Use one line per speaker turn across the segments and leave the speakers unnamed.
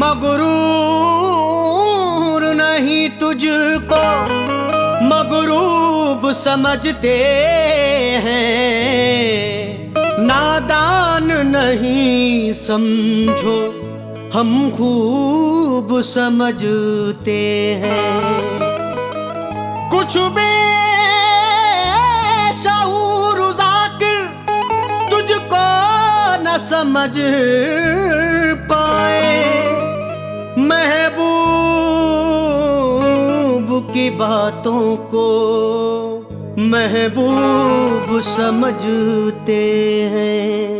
मगरूर नहीं तुझको मगरूब समझते हैं, नादान नहीं समझो हम खूब समझते हैं। कुछ बेशऊर ज़ाकिर तुझको न समझ पाए, महबूब की बातों को महबूब समझते हैं।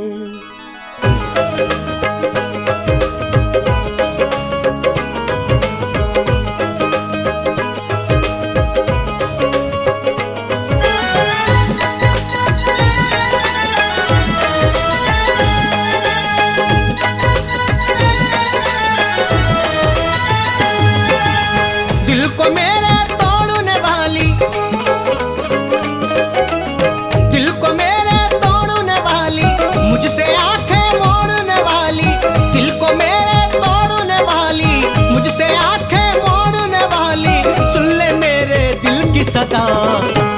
दिल को मेरे तोड़ने वाली, दिल को मेरे तोड़ने वाली, मुझसे आंखें मोड़ने वाली, दिल को मेरे तोड़ने वाली, मुझसे आंखें मोड़ने वाली, सुन ले मेरे दिल की सदा।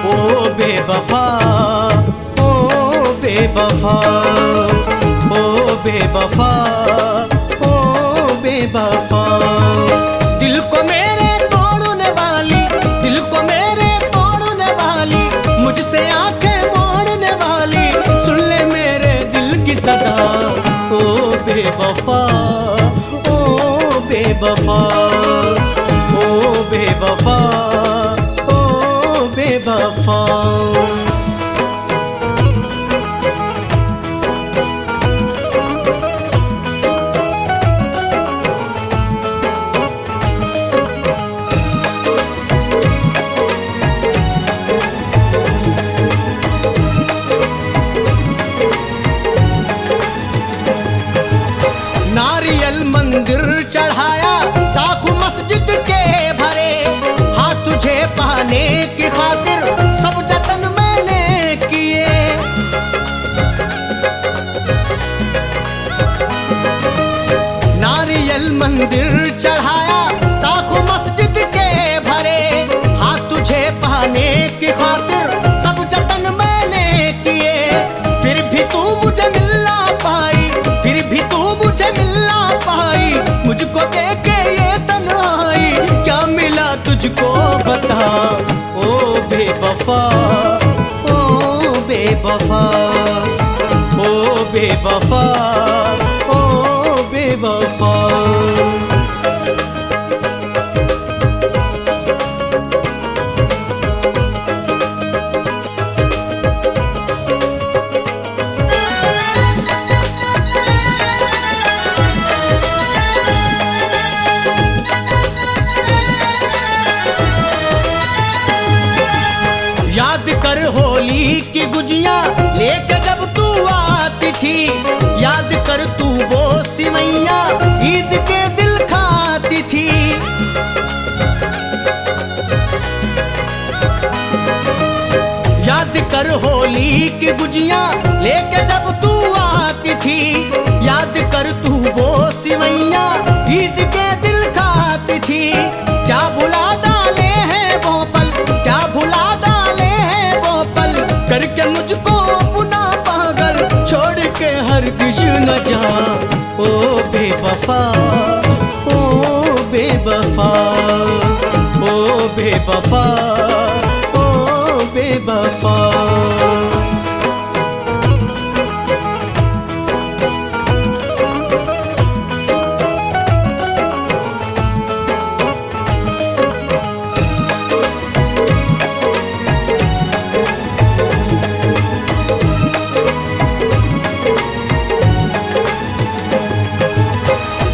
ओ बेवफा, ओ बेवफा, ओ बेवफा, ओ बेवफा। दिल को मेरे तोड़ने वाली, दिल को मेरे तोड़ने वाली, मुझसे आंखें मोड़ने वाली, सुन ले मेरे दिल की सदा। ओ बेवफा, ओ बेवफा, ओ बेवफा, ओ बेवफा। नारियल मंदिर चढ़ाया, ताकू मस्जिद के भरे, हाँ तुझे पाने की खातिर सब जतन मैंने किए। नारियल मंदिर चढ़ाया, ताकू मस्जिद के भरे, हाँ तुझे पाने की खातिर सब जतन मैंने किए। फिर भी तू मुझे मिल ना पाई, फिर भी तू मुझे मिल ना पाई, मुझको देके ये तन्हाई, क्या मिला तुझको बता। ओ बेवफा, ओ बेवफा, ओ बेवफा, ओ बेवफा। याद कर होली की गुजियां लेके जब तू आती थी, याद कर तू वो सिवैयां ईद के दिल खाती थी। याद कर होली की गुजियां लेके जब तू आती थी, याद कर तू वो सिवैयां ईद के दिल खाती थी। क्या भुला डाले हैं वो पल, क्या भुला डाले हैं वो पल, करके मुझको अपना पागल, छोड़ के हरगिज़ न जा। ओ बेवफा, ओ बेवफा, ओ बेवफा, ओ बेवफा।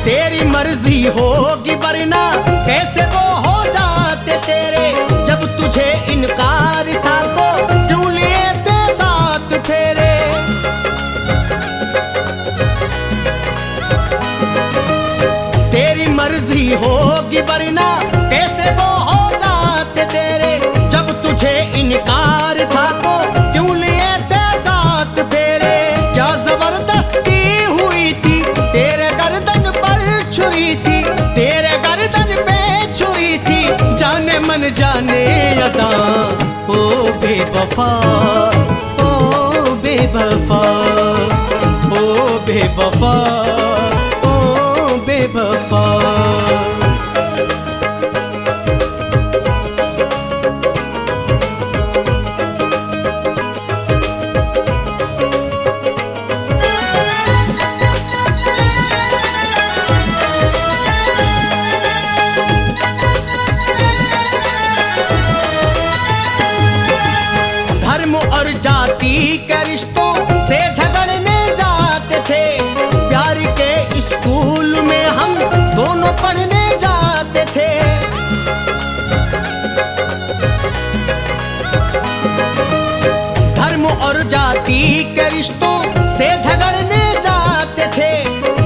तेरी मर्जी होगी वरना कैसे वो हो जाते तेरे, जब तुझे इनकार था तो क्यों लिए थे साथ फेरे। तेरी मर्जी होगी वरना कैसे वो हो जाते तेरे, जब तुझे इनकार था तो क्यों लिए थे साथ फेरे। क्या जबरदस्ती हुई थी तेरे गर्दन पर छुरी थी, मन जाने अदा। ओ बेवफा, ओ बेवफा, ओ बेवफा, ओ बेवफा। और जाति के रिश्तों से झगड़ने जाते थे, प्यार के स्कूल में हम दोनों पढ़ने जाते थे। धर्म और जाति के रिश्तों से झगड़ने जाते थे,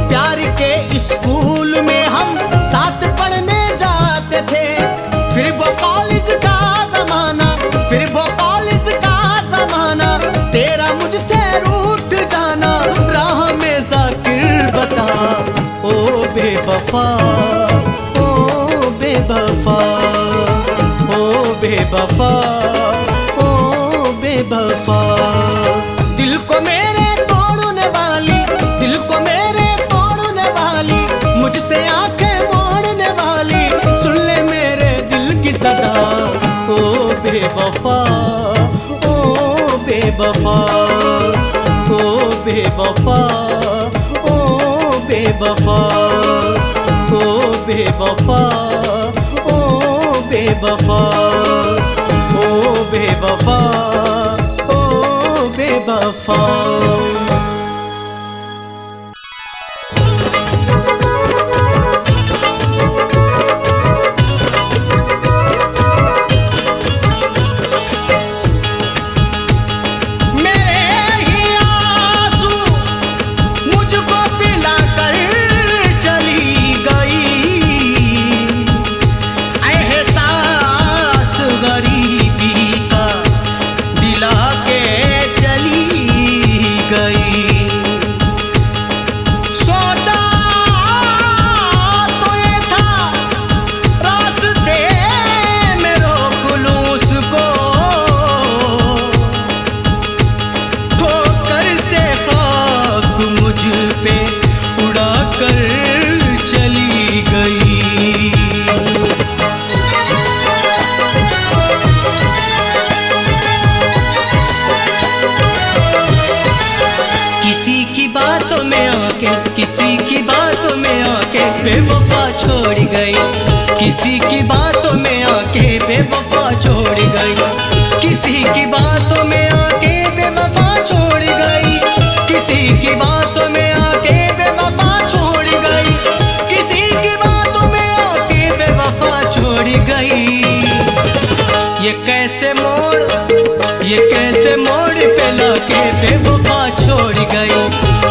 प्यार के स्कूल में हम साथ पढ़ने जाते थे। फिर वो कॉलेज का जमाना, फिर वो कॉलेज का जमाना, तेरा मुझसे रूठ जाना, राह में जाकिर बता। ओ बेवफा, ओ बेवफा, ओ बेवफा, ओ बेवफा। दिल को मेरे तोड़ने वाली, दिल को मेरे तोड़ने वाली, मुझसे आंखें मोड़ने वाली, सुन ले मेरे दिल की सदा। ओ बेवफा, बेवफा, ओ बेवफा, ओ बेवफा, ओ बेवफा, ओ बेवफा, ओ बेवफा, ओ बेवफा।
किसी की बातों में आके बेवफा छोड़ गई, किसी की बातों में आके बेवफा छोड़ गई, किसी की बातों में आके बेवफा छोड़ गई, किसी की बातों में आके बेवफा छोड़ गई, किसी की बातों में आके बेवफा छोड़ गई। ये कैसे मोड़ पे लाके बेवफा छोड़ गई,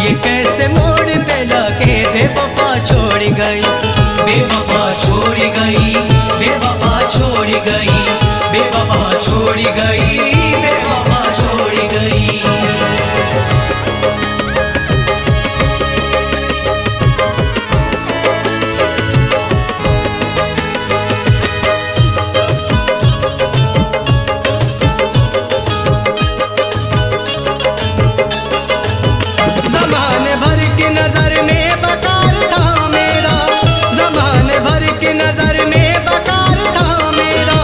ये कैसे मोड़ पे लाके बेवफा छोड़ गई, बेवफा छोड़ गई, बेवफा छोड़ गई, बेवफा छोड़ गई, बेवफा छोड़ गई। ज़माने भर की नजर में बकार था मेरा, ज़माने भर की नजर में बकार था मेरा,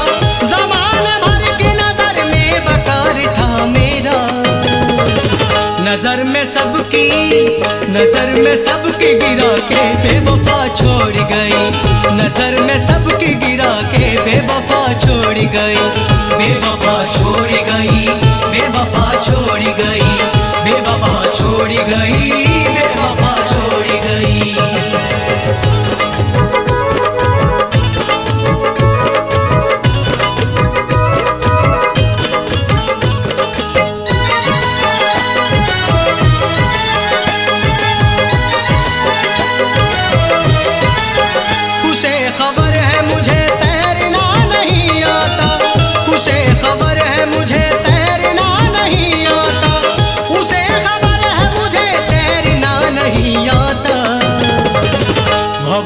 ज़माने भर की नजर में बकार था मेरा। नजर में सबकी गिरा के बेवफा छोड़ गई, नजर में सबकी गिरा के बेवफा छोड़ गई, बेवफा छोड़ गई, बेवफा छोड़ गई, बेवफा छोड़ गई, बेवफा छोड़ गई। उसे खबर है मुझे तैरना नहीं आता,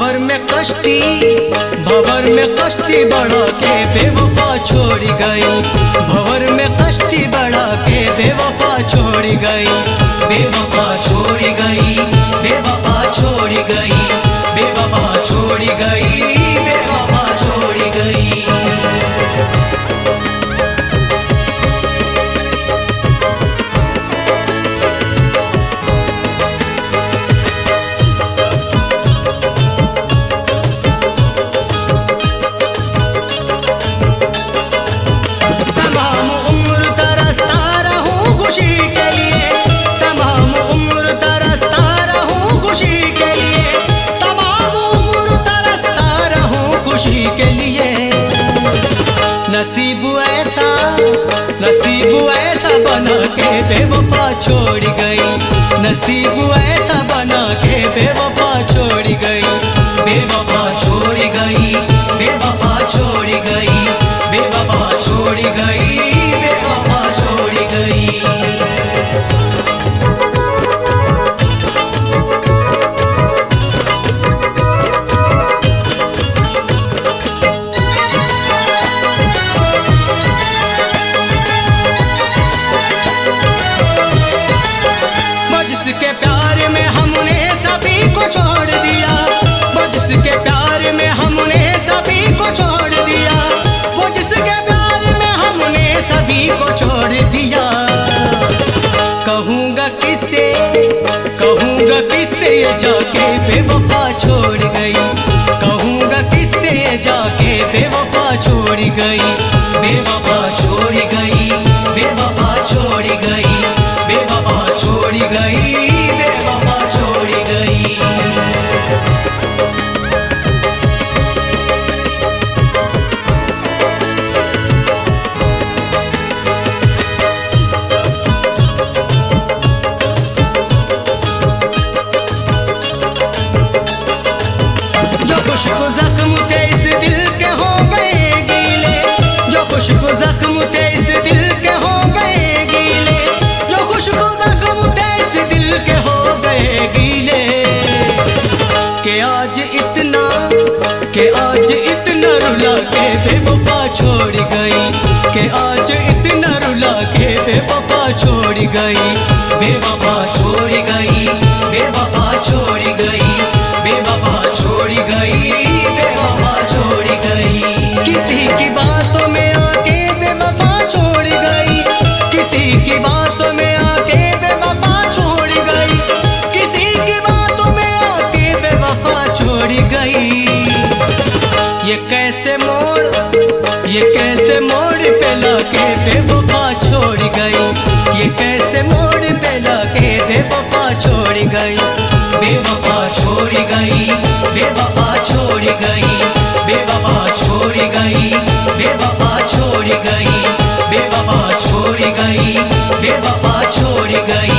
भंवर में कश्ती बढ़ा के बेवफा छोड़ गई। भंवर में कश्ती बढ़ा के बेवफा छोड़ गई। बेवफा छोड़ गई, बेवफा छोड़ गई, बेवफा छोड़ गई, बेवफा छोड़ गई। नसीब ऐसा बना के बेवफा छोड़ गई। नसीब ऐसा बना के बेवफा छोड़ गई। बेवफा छोड़ गई, बेवफा छोड़ गई, बेवफा छोड़ गई, बेवफा छोड़ गई। छोड़ दिया वो जिसके प्यार में हमने सभी को छोड़ दिया। वो जिसके प्यार में हमने सभी को छोड़ दिया। कहूँगा किससे ये जाके बेवफा छोड़ गई। कहूँगा किससे ये जाके बेवफा छोड़ गई। बेवफा छोड़ गई, बेवफा छोड़ गई, बेवफा छोड़ गई, बेवफा छोड़ गई। खुशबू जख्म थे इस दिल के हो गए गीले। जो खुशबू जख्म थे इस दिल के हो गए गीले। जो खुशबू जख्म थे इस दिल के हो गए गीले। के आज इतना रुला के बेवफा छोड़ गई। के आज इतना रुला के बेवफा छोड़ गई। बेवफा छोड़ गई, बेवफा छोड़ गई, बेवफा छोड़ गई, बेवफा छोड़ गई। किसी की बातों में आके बेवफा छोड़ गई। किसी की बातों में आके बेवफा छोड़ गई। किसी की बातों में आके बेवफा छोड़ गई। ये कैसे मोड़ पे लाके बेवफा छोड़ गई। ये कैसे मोड़ पे लाके बेवफा छोड़ गई। बेवफा छोड़ गई, बेवफा छोड़ गई, बेवफा छोड़ गई, बेवफा छोड़ गई, बेवफा छोड़ गई, बेवफा छोड़ गई,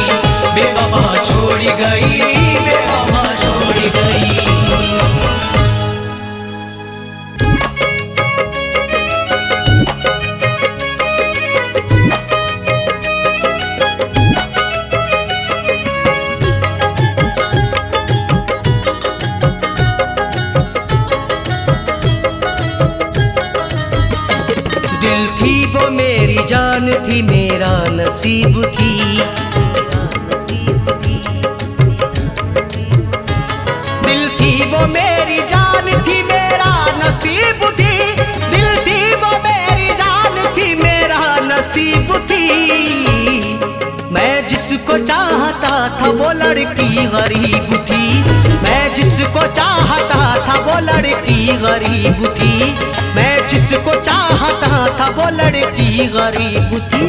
बेवफा छोड़ गई, बेवफा छोड़ गई। दिल थी वो मेरी जान थी मेरा नसीब थी। दिल थी वो मेरी जान थी मेरा नसीब थी। दिल थी वो मेरी जान थी मेरा नसीब थी। मैं जिसको चाहता था वो लड़की गरीब थी। मैं जिसको चाहता था वो लड़की गरीब थी। मैं जिसको चाहता था वो लड़की गरीब थी।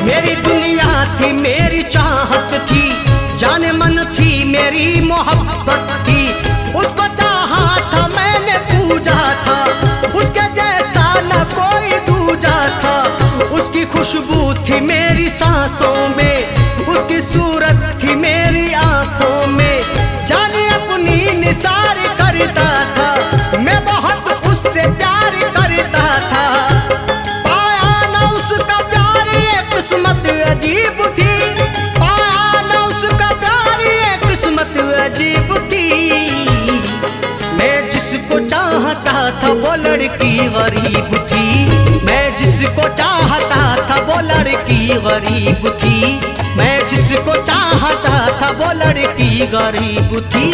मेरी दुनिया थी, मेरी चाहत थी, जाने मन थी, मेरी मोहब्बत थी। उसको चाहा था, मैंने पूजा था, उसके जैसा न कोई दूजा था। उसकी खुशबू थी मेरी सांसों में, उसकी सूरत थी मेरी आंखों में। लड़की गरीब थी। मैं जिसको चाहता था वो लड़की गरीब थी। मैं जिसको चाहता था वो लड़की गरीब थी।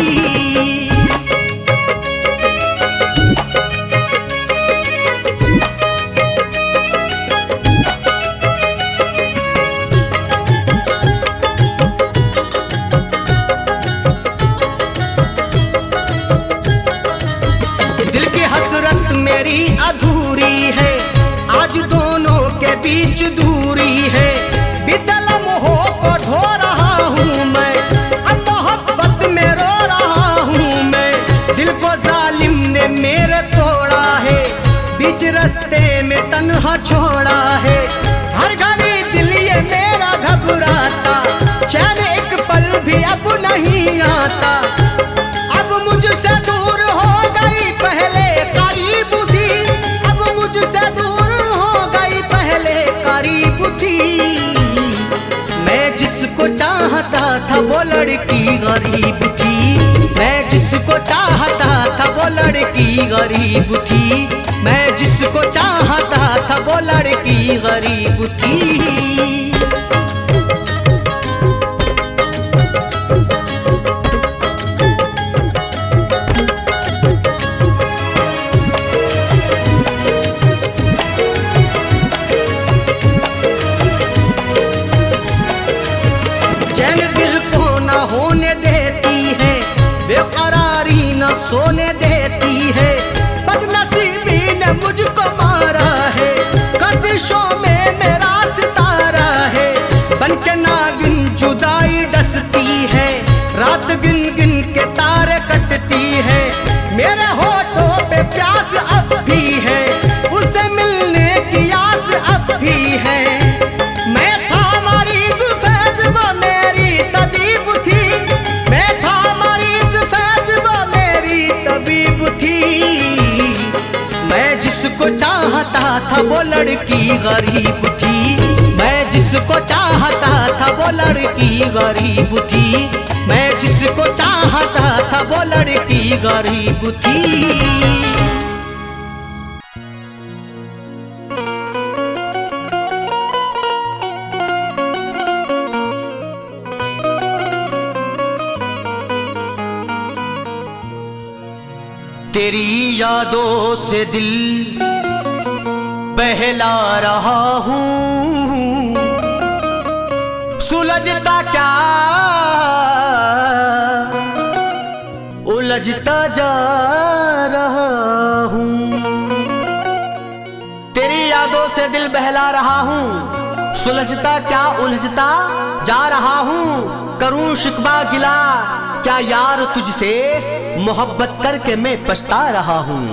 दिल की हसरत मेरी अधूरी है, आज दोनों के बीच दूरी है। बीतल मोह को ढो रहा हूँ मैं, अब मोहब्बत में रो रहा हूँ मैं। दिल को जालिम ने मेरे तोड़ा है, बीच रास्ते में तन्हा छोड़ा है। हर घड़ी दिल ये मेरा घबराता, चैन एक पल भी अब नहीं आता। अब मुझसे दूर हो गई पहले करीब थी, अब मुझसे दूर हो गई पहले करीब थी। मैं जिसको चाहता था वो लड़की गरीब थी। मैं जिसको चाहता था वो लड़की गरीब थी। मैं जिसको चाहता था वो लड़की गरीब थी। चैन दिल को न होने देती है, बेकरारी न सोने देती है। बदनसीबी ने मुझको मारा है, गर्दिशों में मेरा सितारा है। बनके नागिन जुदाई डसती है, रात गिन गिन के तारे कटती है। मेरे होठों पे प्यास अब भी है, उसे मिलने की आस अब भी है। मैं था मरीज फैज वो मेरी तबीब थी। मैं था मरीज फैज वो मेरी तबीब थी। मैं जिसको चाहता था वो लड़की गरीब थी। मैं जिसको चाहता था वो लड़की गरीब थी। मैं जिसको चाहता था वो लड़की गरीब थी। तेरी यादों से दिल बहला रहा हूँ, सुलझता क्या उलझता जा रहा हूँ। तेरी यादों से दिल बहला रहा हूँ, सुलझता क्या उलझता जा रहा हूँ। करूँ शिकवा गिला क्या यार तुझसे, मोहब्बत करके मैं पछता रहा हूँ।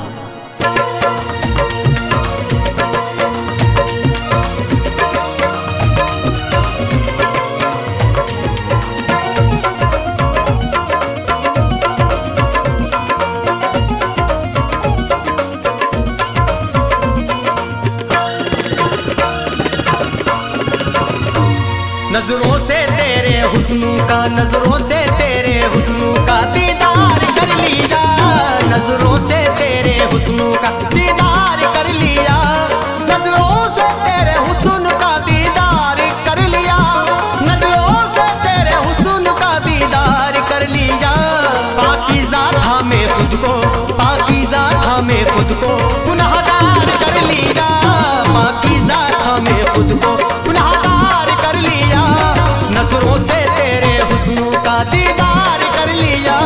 नजरों से तेरे हुस्न का, नजरों से तेरे हुस्न का दीदार कर लिया। नजरों से तेरे हुस्न का दीदार कर लिया। नजरों से तेरे हुस्न का दीदार कर लिया। नजरों से तेरे हुस्न का दीदार कर लिया। पाकीज़ा था मैं खुद को, पाकीज़ा था मैं खुद को गुनाहगार कर लिया। पाकीज़ा था मैं खुद को गुनाहगार कर लिया। नजरों से तेरे हुस्न का दीदार कर लिया।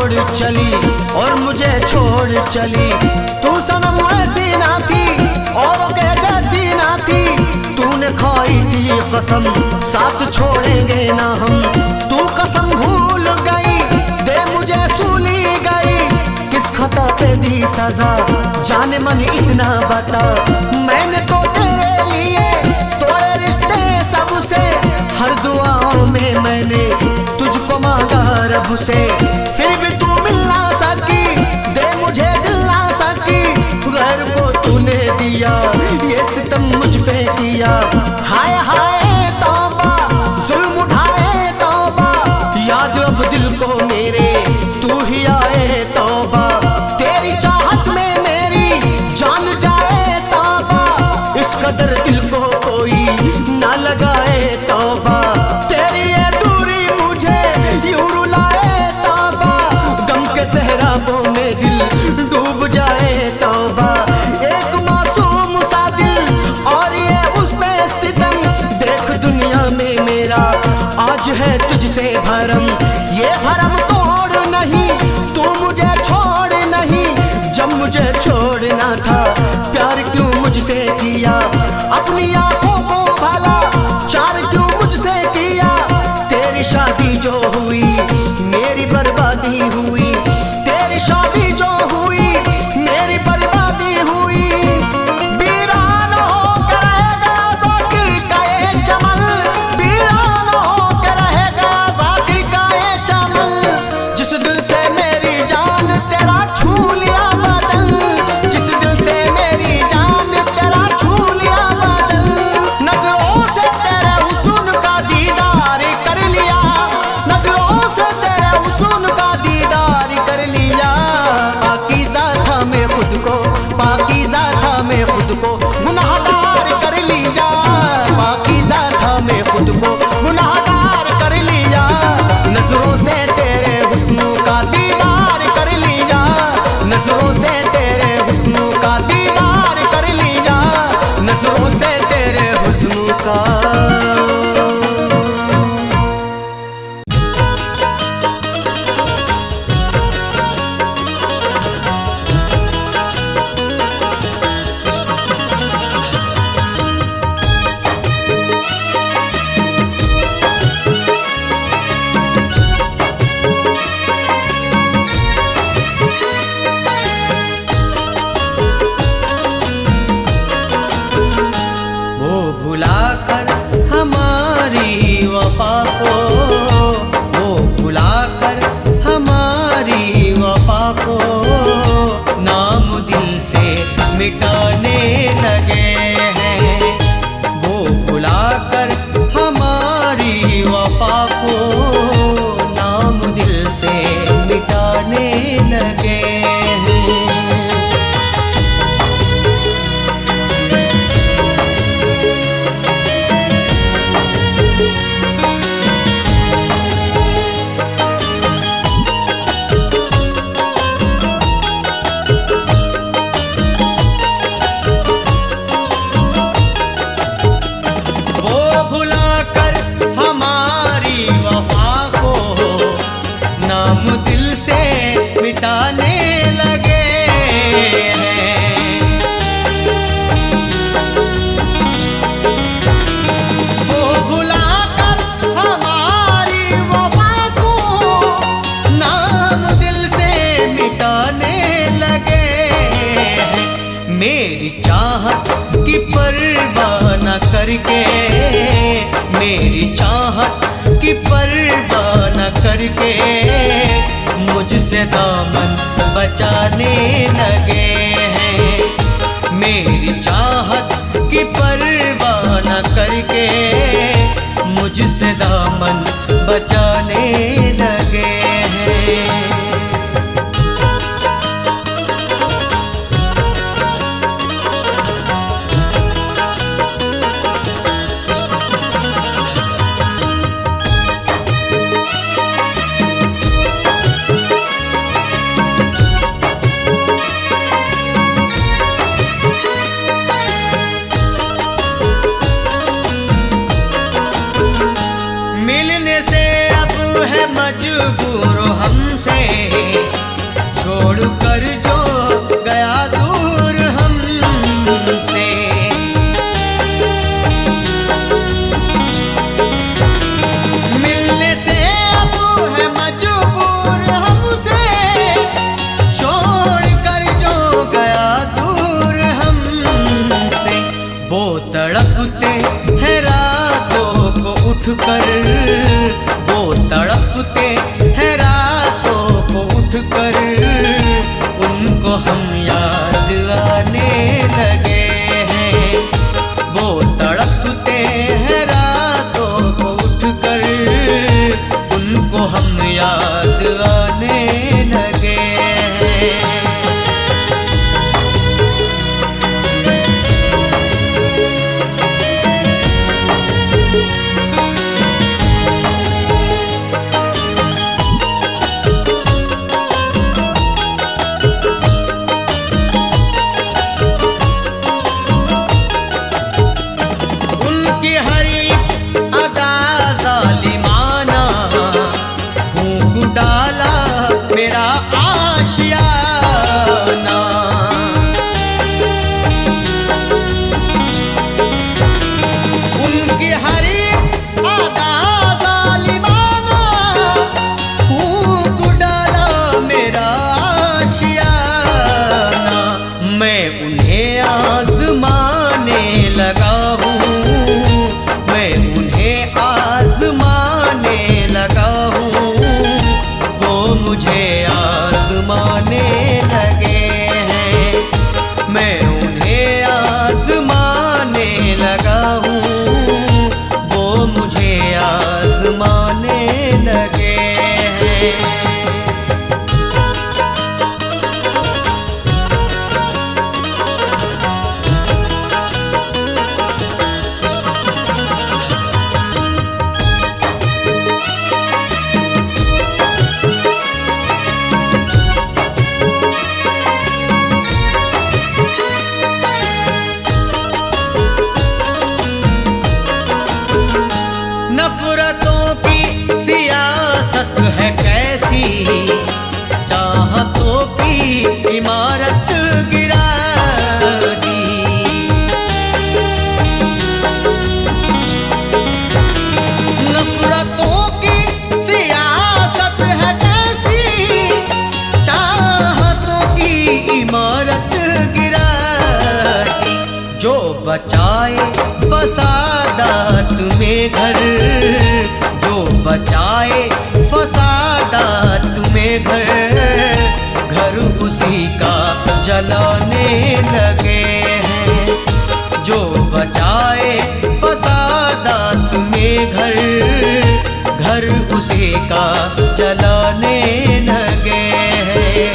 छोड़ चली और मुझे छोड़ चली। तू सनम ऐसी ना थी औरों के जैसी ना थी। तूने खाई थी कसम साथ छोड़ेंगे ना हम। तू कसम भूल गई दे मुझे सूली गई। किस खता पे दी सजा जाने मन इतना बता। मैंने तो तेरे लिए तोड़े रिश्ते सबसे। हर दुआओं में मैंने तुझको मांगा रब से। फिर भी तू मिल ना सकी दे मुझे दिल ना सकी। गैर को तूने दिया ये सितम मुझ पे किया। हाय हाय तौबा जुल्म उठाए तौबा। याद अब दिल को मेरे तू ही आए तौबा। तेरी चाहत में मेरी जान जाए तौबा। इस कदर दिल को कोई ना लगाए तौबा। तेरी ये दूरी मुझे यूं रुलाए तौबा। गम के सहराबों में दिल डूब जाए तौबा। एक मासूम सा दिल और ये उस पे सितम। देख दुनिया में मेरा आज है तुझसे भरम। ये भरम तोड़ नहीं तू मुझे छोड़ नहीं। जब मुझे छोड़ना था प्यार क्यों मुझसे किया। अपनी आंखों को भला चार क्यों मुझसे किया। तेरी शादी जो हुई मेरी बर्बादी हुई। तेरी शादी जो हुई मेरी बर्बादी हुई। वीरान होकर रहेगा ज़ाकिर का ये चमन। वीरान होकर रहेगा ज़ाकिर का ये चमन। जिस दिल से मेरी जान तेरा छू लिया बदल। जिस दिल से मेरी जान तेरा छू लिया बदल। नजरों से तेरे हुस्न का दीदार कर लिया। नजरों से तेरे हुस्न का दीदार कर लिया। पाकीज़ा था मैं खुद को पाकीज़ा था मैं खुद को गुनाहगार कर लिया। पाकीज़ा था मैं खुद को गुनाहगार कर लिया। नजरों से तेरे हुस्न का दीदार कर लिया। नजरों से तेरे हुस्न का दीदार कर लिया। नजरों से तेरे हुस्न का।
वो भुलाकर हमारी वफा को। वो भुलाकर हमारी वफा को। नाम दिल से मिटाने लगे हैं। वो भुलाकर हमारी वफा को। नाम दिल से मिटाने लगे हैं। वो भुलाकर हमारी वफा को। नाम दिल से मिटाने लगे हैं। वो भुलाकर हमारी वफा को। नाम दिल से मिटाने लगे हैं। मेरी चाहत की परवाह न करके। मेरी चाहत की परवाह न करके। मुझसे दामन बचाने लगे हैं। मेरी चाहत की परवाह न करके। मुझसे दामन बचाने लगे हैं। मजबूर हमसे याद आने लगे हैं।
बचाए फसादात में घर, जो बचाए फसादात में घर, घर उसी का जलाने लगे हैं। जो बचाए फसादात में घर, घर उसी का जलाने लगे हैं।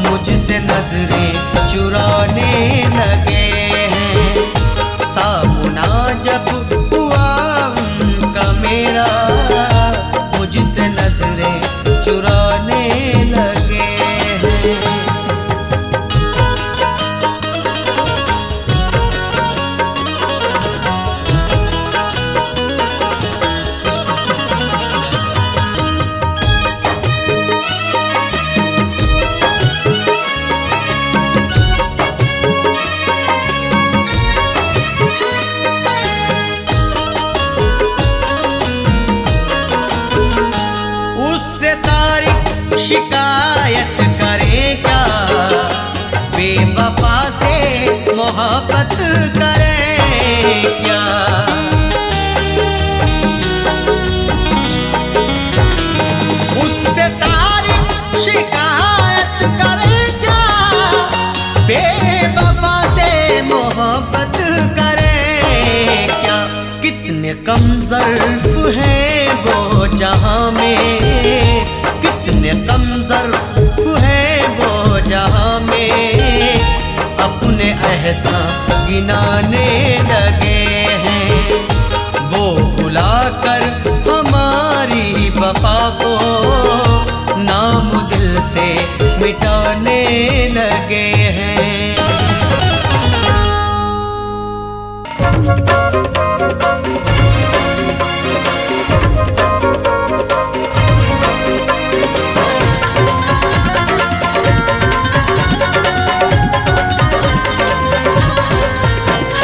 मुझसे नजरें चुराने लगे हैं। सामना जब हुआ उनका मेरा, मुझसे नजरें चुराने लगे हैं। शिकायत करें क्या, बेवफा से मोहब्बत करें क्या। उससे तारीफ शिकायत करें क्या, बेवफा से मोहब्बत करें क्या। कितने कम ज़र्फ़ हैं वो जहां में, कितने कम ज़र्फ़ है वो जहां में, अपने एहसान गिनाने लगे हैं। वो भुलाकर हमारी वफ़ा को नाम दिल से मिटाने
लगे हैं।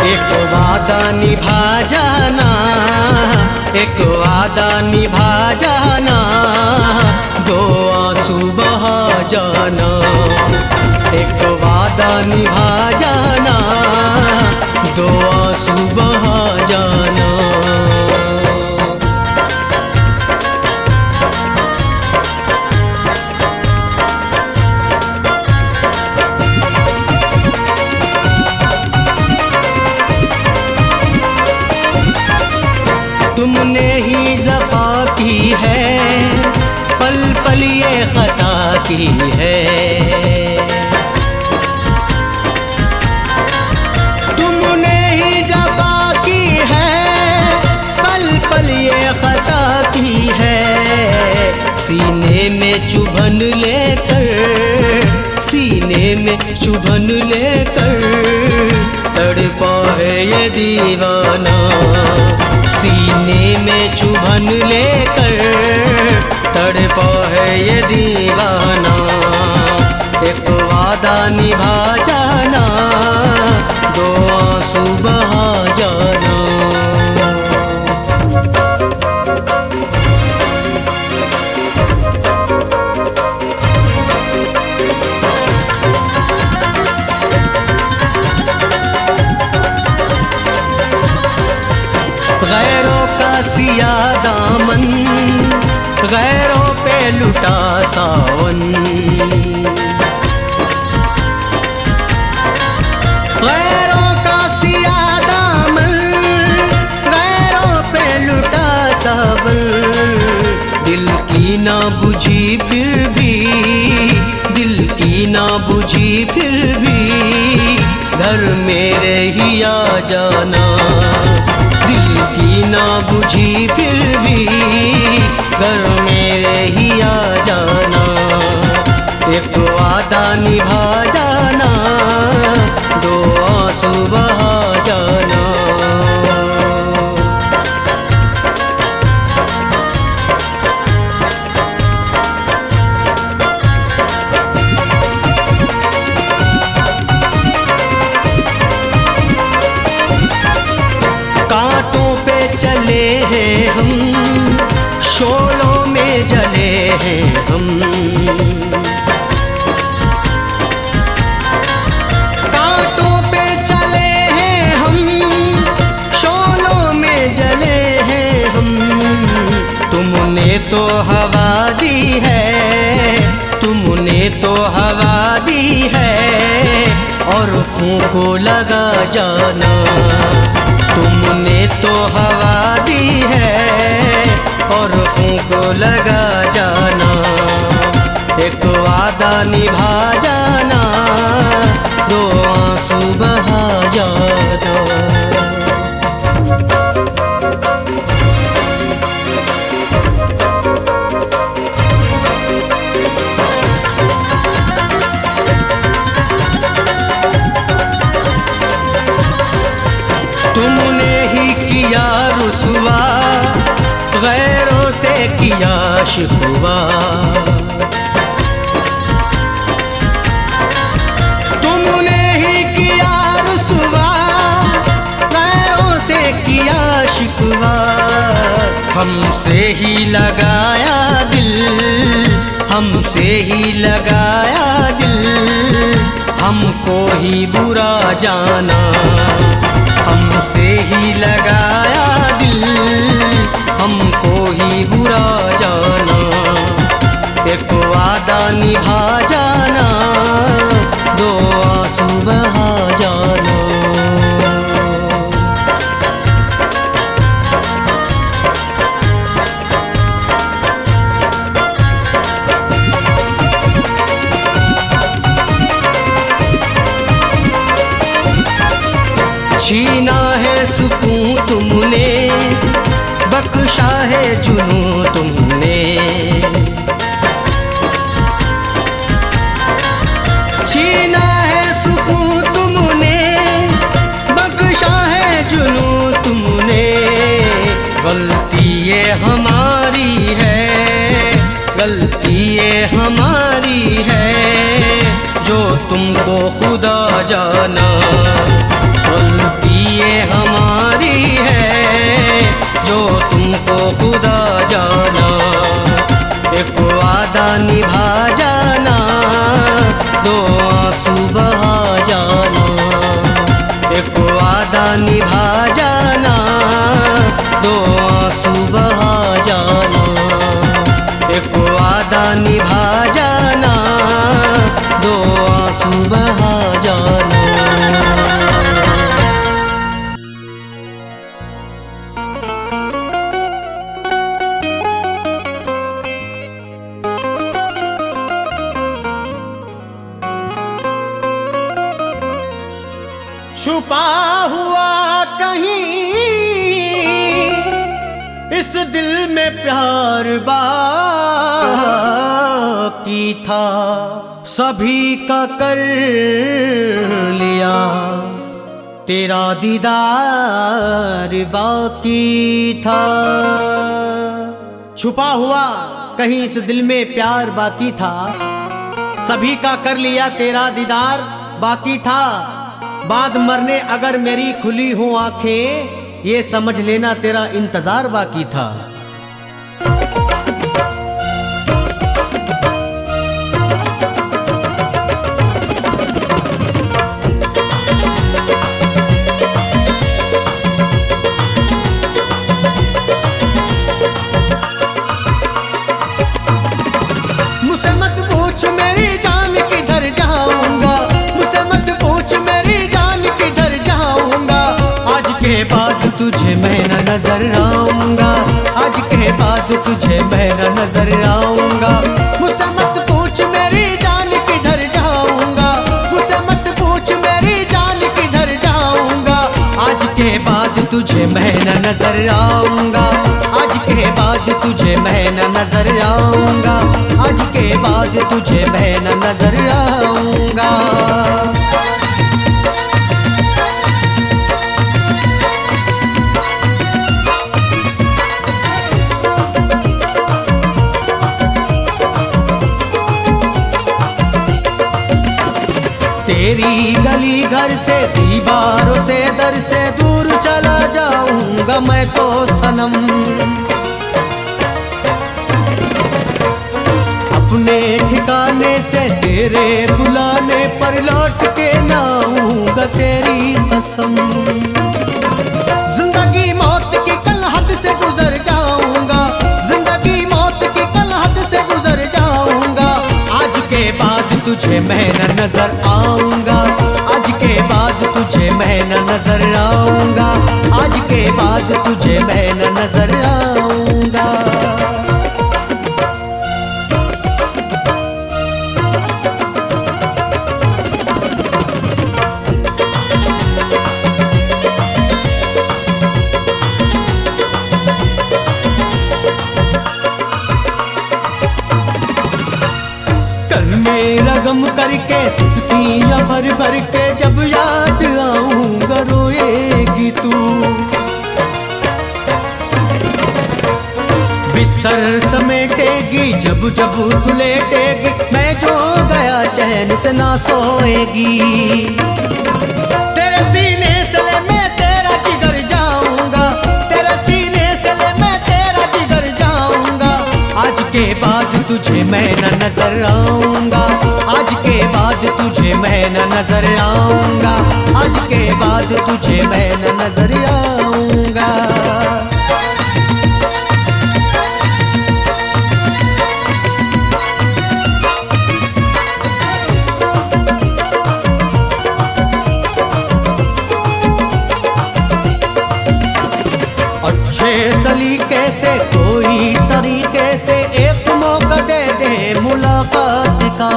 एक वादा निभा जाना, एक वादा निभा जाना, दो आंसू बहा जाना। एक वादा निभा जाना, दो आंसू बहा जाना। तुमने ही ज़फ़ा की है, पल पल ये ख़ता की है। तुमने ही ज़फ़ा की है, पल पल ये ख़ता की है। सीने में चुभन लेकर, सीने में चुभन लेकर, तड़पा है ये दीवाना। सीने में चुभन लेकर, तड़पा है ये दीवाना। एक वादा निभा जाना, दो आंसू बहा जाना। गैरों का सिया दामन, गैरों पे लुटा सावन। गैरों का सिया दामन, गैरों पे लुटा सावन। दिल की ना बुझी फिर भी, दिल की ना बुझी फिर भी, घर मेरे ही आ जाना। दिल की ना बुझी फिर भी, घर मेरे ही आ जाना। एक वादा निभा जाना, दो आंसू बहा जाना। कांटों पे चले हैं हम, शोलों में जले हैं हम। कांटों पे चले हैं हम, शोलों में जले हैं हम। तुमने तो हवा दी है, तुमने तो हवा दी है, और फूंको लगा जाना। तुमने तो हवा दी है, और फूंको लगा जाना। एक वादा निभा जाना, दो आंसू बहा जाना। तुमने ही किया रुसवा, गैरों से किया शिकवा। तुमने ही किया रुसवा, गैरों से किया शिकवा। हमसे ही लगाया दिल, हमसे ही लगाया दिल, हमको ही बुरा जाना। हमसे ही लगाया दिल, हमको ही बुरा जाना। एक वादा निभा जाना, दो आंसू बहा जाना। छीना है सुकून तुमने, बख्शा है जुनून तुमने।
हमारी है जो तुमको खुदा जाना, गलती ये हमारी है जो तुमको खुदा जाना। एक वादा निभा जाना, दो आंसू बहा जाना। एक वादा निभा जाना, दो आंसू बहा जाना। एक वादा निभा जाना, दो आंसू बहा जाना।
छुपा हुआ कहीं इस दिल में प्यार बाकी था, सभी का कर लिया तेरा दीदार बाकी था। छुपा हुआ कहीं इस दिल में प्यार बाकी था, सभी का कर लिया तेरा दीदार बाकी था। बाद मरने अगर मेरी खुली हो आंखें, ये समझ लेना तेरा इंतजार बाकी था। मुझसे मत पूछ मेरी जान किधर जाऊंगा, मुझसे मत पूछ मेरी जान किधर जाऊंगा। आज के बाद तुझे मैं न नजर आऊंगा, आज के बाद तुझे मैं न नजर आऊंगा। मुझसे मत पूछ मेरी जान किधर जाऊंगा, मुझसे मत पूछ मेरी जान किधर जाऊंगा। आज के बाद तुझे मैं न नजर आऊंगा, आज के बाद तुझे मैं न नजर आऊंगा। आज के बाद तुझे मैं न नजर आऊंगा। तेरी गली घर से दीवारों से दर से दूर चला जाऊंगा मैं तो सनम। अपने ठिकाने से तेरे बुलाने पर लौट के ना आऊंगा तेरी कसम। जिंदगी मौत की कल हद से गुजर जाऊंगा, जिंदगी मौत की कल हद से गुजर जाऊंगा। आज के बाद तुझे मैं न नजर आऊंगा, आज के बाद तुझे मैं न नजर आऊंगा। आज के बाद तुझे मैं न नजर आऊंगा। मेरा गम करके सुस्तियां भर भर के जब याद आऊंगा रोएगी तू। बिस्तर समेटेगी जब जब तू लेटेगी, मैं जो गया चैन से ना सोएगी। तेरे सीने से ले मैं तेरा जिगर जाऊंगा, तेरे सीने से ले मैं तेरा जिगर जाऊंगा। आज के बाद तुझे मैं न नजर आऊंगा, आज के बाद तुझे मैं न नजर आऊंगा। आज के बाद तुझे मैं न नजर आऊंगा। अच्छे सलीके से कोई तरीके से एक मौका दे दे मुलाकात का,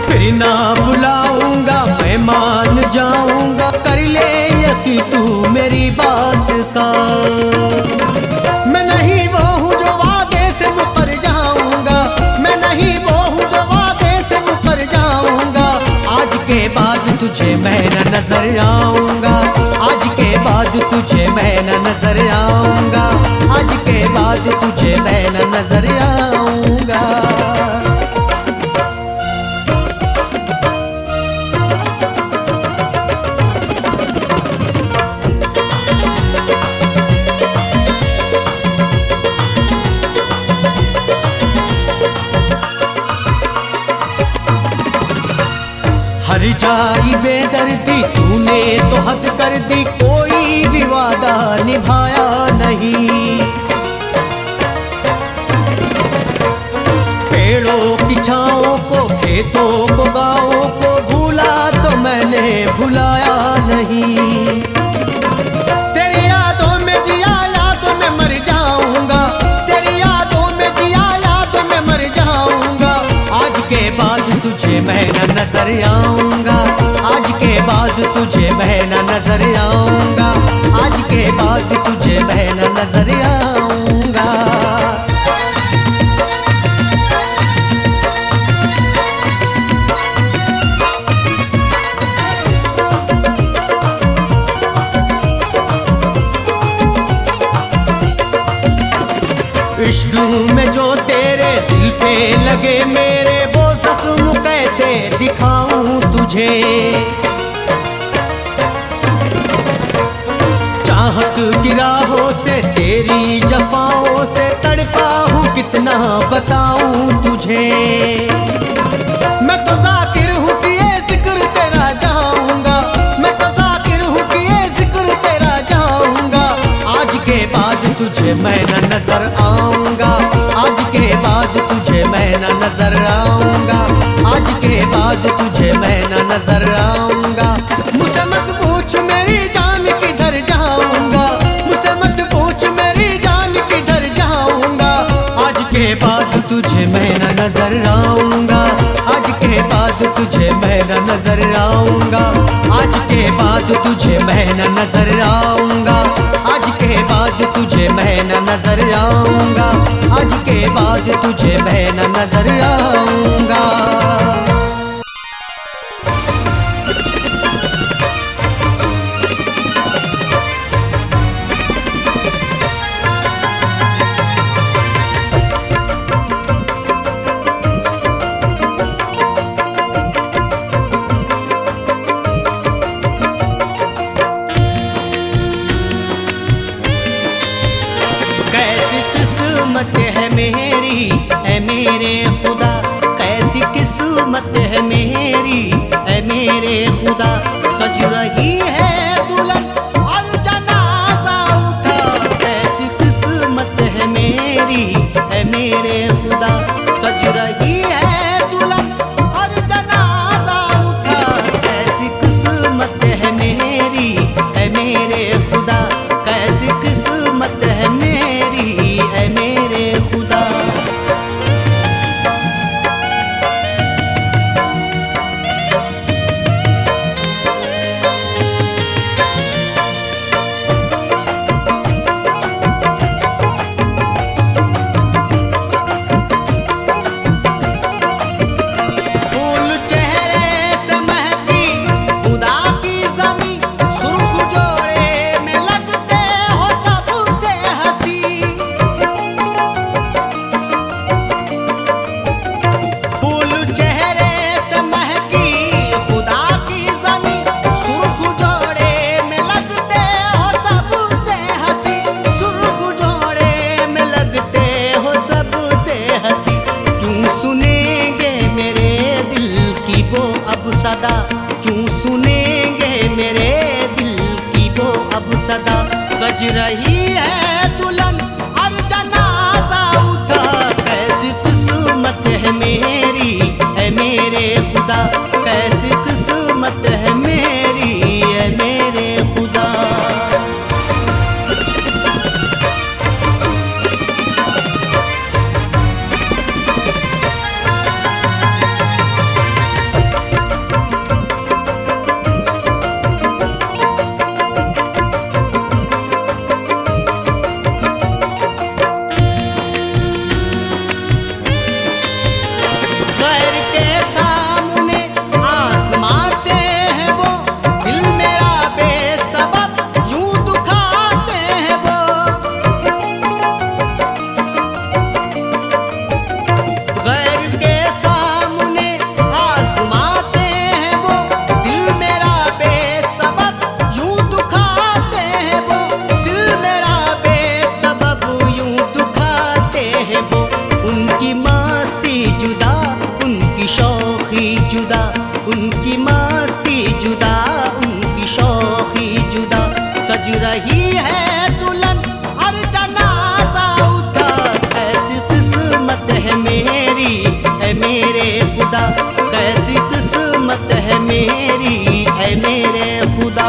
फिर ना बुलाऊंगा मैं मान जाऊंगा। कर ले यकीन तू मेरी बात का, मैं नहीं वो हूँ जो वादे से मुकर जाऊंगा, मैं नहीं वो हूँ जो वादे से मुकर जाऊंगा। आज के बाद तुझे मैं न नजर आऊंगा, आज के बाद तुझे मैं न नजर आऊंगा। आज के बाद तुझे मैं न नजर आऊंगा। हर जाई बेदर्दी तूने तो हद कर दी, कोई भी वादा निभाया नहीं। पेड़ों की छाओं को, खेतों को, गाँवों को भूला तो मैंने भुलाया नहीं। तेरी यादों में जिया, यादों में मर जाऊंगा। तेरी यादों में जिया, यादों में मर जाऊंगा। आज के बाद तुझे मैं न नजर आऊंगा। आज के बाद तुझे मैं न नजर आऊंगा। आज के बाद तुझे मैं न नजर आऊंगा। इश्क में जो तेरे दिल पे लगे मेरे, वो जख्म कैसे दिखाऊं तुझे। चाहत की राहों से, तेरी जफाओं से तड़पा हूँ कितना बताऊं तुझे। मैं तो जाकिर हूँ किए जिक्र तेरा जाऊंगा। मैं तो जाकिर हूँ किए जिक्र तेरा जाऊंगा। आज के बाद तुझे मैं न नजर आऊंगा। आज के बाद तुझे मैं न नजर आऊंगा। आज के बाद तुझे मैं न नजर आऊंगा। मुझसे मत पूछ मेरी जान किधर जाऊंगा। मुझसे मत पूछ मेरी जान किधर जाऊंगा। आज के बाद तुझे मैं न नजर आऊंगा। आज के बाद तुझे मैं न नजर आऊंगा। आज के बाद तुझे मैं न नजर आऊंगा। आज के बाद तुझे मैं न नजर आऊंगा। आज के बाद तुझे मैं न नजर आऊंगा। किस्मत है मेरी है मेरे खुदा, कैसी किस्मत है मेरी है मेरे खुदा। सज रही है दुल्हन और जनाजा उठा, कैसी किस्मत है मेरी है मेरे खुदा। सज रही है दुल्हन और जनाजा उठा, कैसी किस्मत है मेरी है मेरे खुदा। कैसी किस्मत है मेरी है मेरे खुदा। फूल चेहरे से महकी खुदा की ज़मीं, सुर्ख जोड़े में लगते हो सबसे हंसी। फूल चेहरे से महकी खुदा की ज़मीं, सुर्ख जोड़े में लगते हो सबसे हंसी। सुर्ख जोड़े में लगते हो सबसे हंसी। क्यों सुनेंगे मेरे दिल की वो अब सदा, क्यों सुनेंगे मेरे दिल की वो अब सदा। सज रही है दुल्हन और जनाजा उठा, कैसी किस्मत है मेरी है मेरे खुदा। कैसी किस्मत है मेरी है मेरे खुदा। जुदा, उनकी मस्ती जुदा, उनकी शौकी जुदा। सज रही है दुल्हन और जनाजा उठा, कैसी किस्मत है मेरी है मेरे खुदा, कैसी किस्मत है मेरी है मेरे खुदा।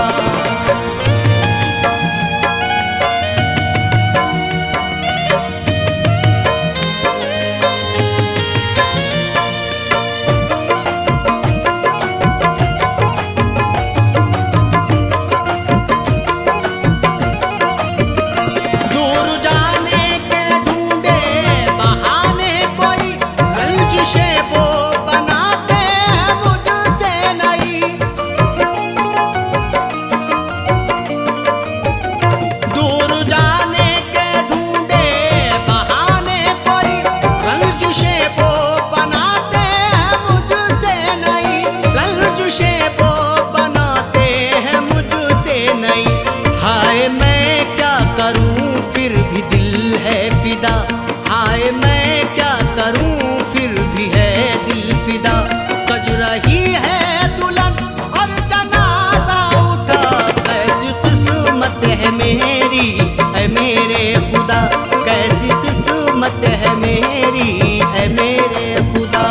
हाय मैं क्या करूं फिर भी है दिल फिदा। सज रही है दुल्हन और जनाजा उठा, कैसी किस्मत है मेरी है मेरे खुदा, कैसी किस्मत है मेरी है मेरे खुदा।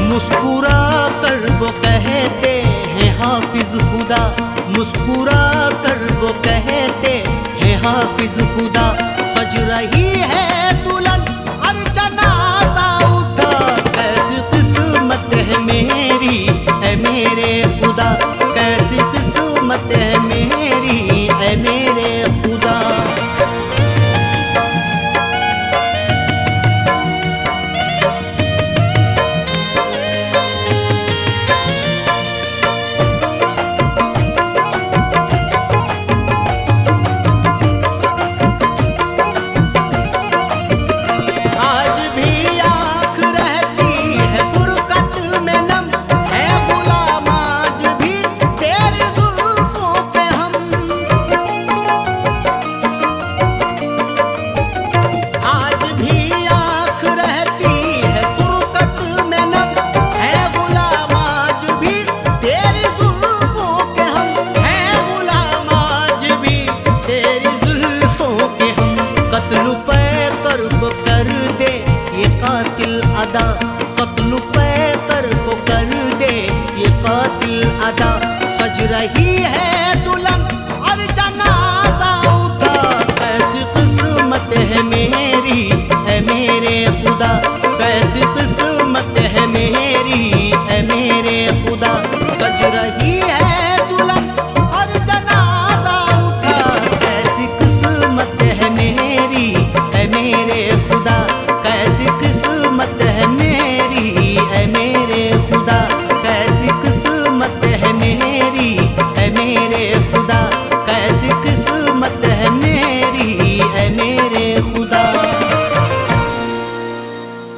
मुस्कुरा कर वो कहते हैं हाफिज खुदा, मुस्कुरा कर वो कहते हैं हाफिज खुदा। सज रही है दुल्हन और जनाजा उठा, कैसी किस्मत है मेरी है मेरे खुदा, कैसी किस्मत है मेरी है मेरे खुदा। कत्ल पे कर को कर दे ये कातिल अदा। सज रही